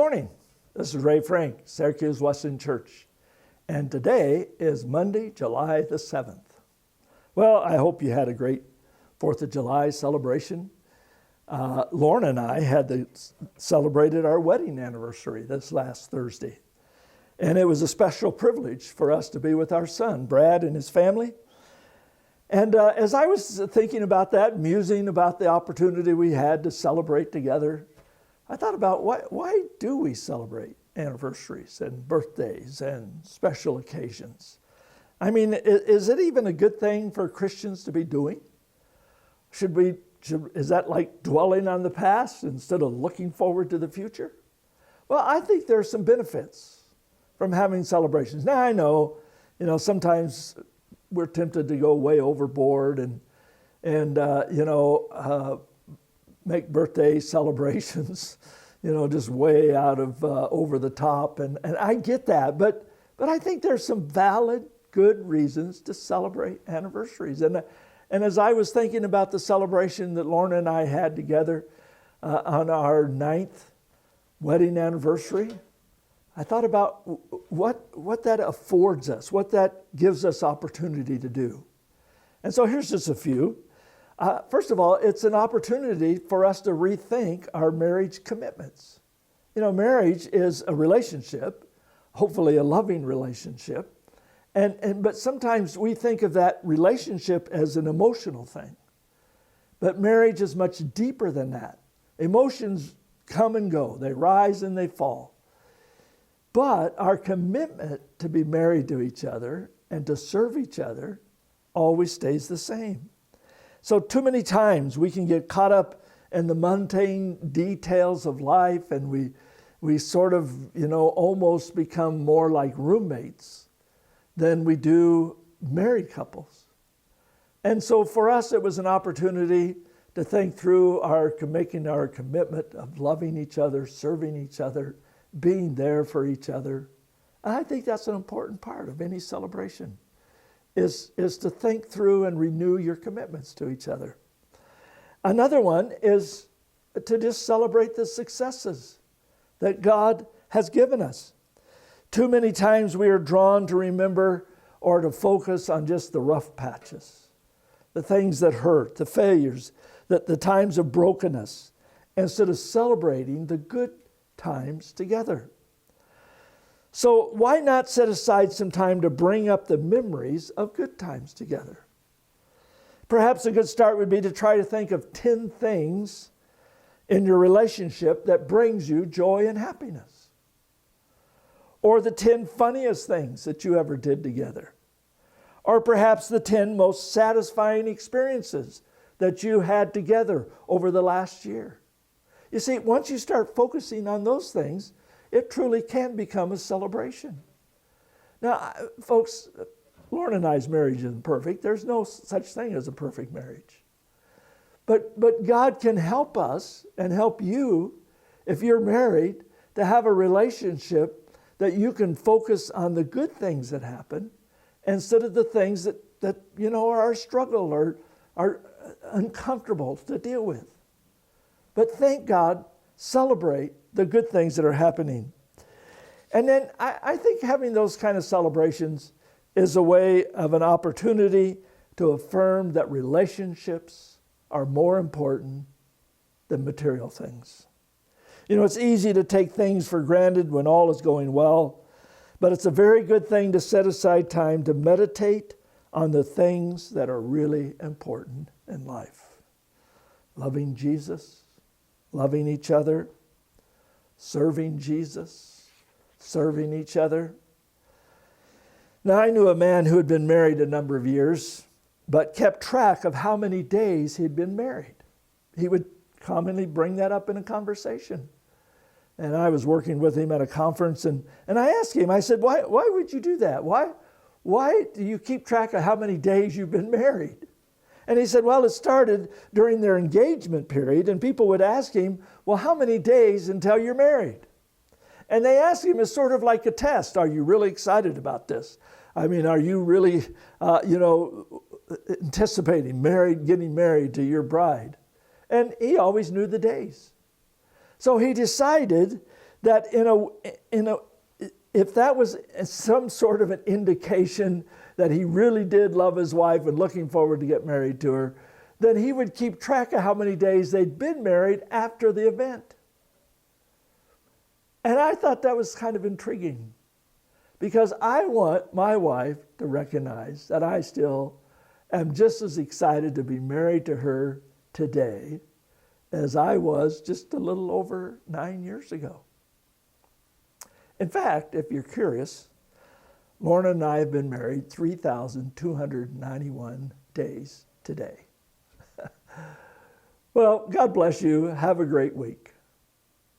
morning. This is Ray Frank, Syracuse Wesleyan Church. And today is Monday, July the 7th. Well, I hope you had a great 4th of July celebration. Lauren and I celebrated our wedding anniversary this last Thursday. And it was a special privilege for us to be with our son, Brad, and his family. And as I was thinking about that, musing about the opportunity we had to celebrate together, I thought about why do we celebrate anniversaries and birthdays and special occasions? I mean, is it even a good thing for Christians to be doing? Is that like dwelling on the past instead of looking forward to the future? Well, I think there are some benefits from having celebrations. Now, I know, sometimes we're tempted to go way overboard and make birthday celebrations, just way out of over the top. And I get that, but I think there's some valid, good reasons to celebrate anniversaries. And as I was thinking about the celebration that Lauren and I had together on our 9th wedding anniversary, I thought about what that affords us, what that gives us opportunity to do. And so here's just a few. First of all, it's an opportunity for us to rethink our marriage commitments. Marriage is a relationship, hopefully a loving relationship. But sometimes we think of that relationship as an emotional thing. But marriage is much deeper than that. Emotions come and go. They rise and they fall. But our commitment to be married to each other and to serve each other always stays the same. So too many times we can get caught up in the mundane details of life, and we sort of, almost become more like roommates than we do married couples. And so for us, it was an opportunity to think through making our commitment of loving each other, serving each other, being there for each other. And I think that's an important part of any celebration, is to think through and renew your commitments to each other. Another one is to just celebrate the successes that God has given us. Too many times we are drawn to remember or to focus on just the rough patches, the things that hurt, the failures, the times of brokenness, instead of celebrating the good times together. So why not set aside some time to bring up the memories of good times together? Perhaps a good start would be to try to think of 10 things in your relationship that brings you joy and happiness. Or the 10 funniest things that you ever did together. Or perhaps the 10 most satisfying experiences that you had together over the last year. You see, once you start focusing on those things, it truly can become a celebration. Now, folks, Lauren and I's marriage isn't perfect. There's no such thing as a perfect marriage. But God can help us and help you, if you're married, to have a relationship that you can focus on the good things that happen instead of the things that are a struggle or are uncomfortable to deal with. But thank God, celebrate the good things that are happening. And then I think having those kind of celebrations is a way of an opportunity to affirm that relationships are more important than material things. It's easy to take things for granted when all is going well, but it's a very good thing to set aside time to meditate on the things that are really important in life. Loving Jesus, loving each other, serving Jesus, serving each other. Now, I knew a man who had been married a number of years, but kept track of how many days he'd been married. He would commonly bring that up in a conversation. And I was working with him at a conference, and I asked him, I said, why would you do that? Why do you keep track of how many days you've been married? And he said, well, it started during their engagement period, and people would ask him, well, how many days until you're married? And they asked him, it's sort of like a test. Are you really excited about this? I mean, are you really, anticipating getting married to your bride? And he always knew the days. So he decided that if that was some sort of an indication that he really did love his wife and looking forward to get married to her, then he would keep track of how many days they'd been married after the event. And I thought that was kind of intriguing, because I want my wife to recognize that I still am just as excited to be married to her today as I was just a little over 9 years ago. In fact, if you're curious, Lorna and I have been married 3,291 days today. Well, God bless you. Have a great week.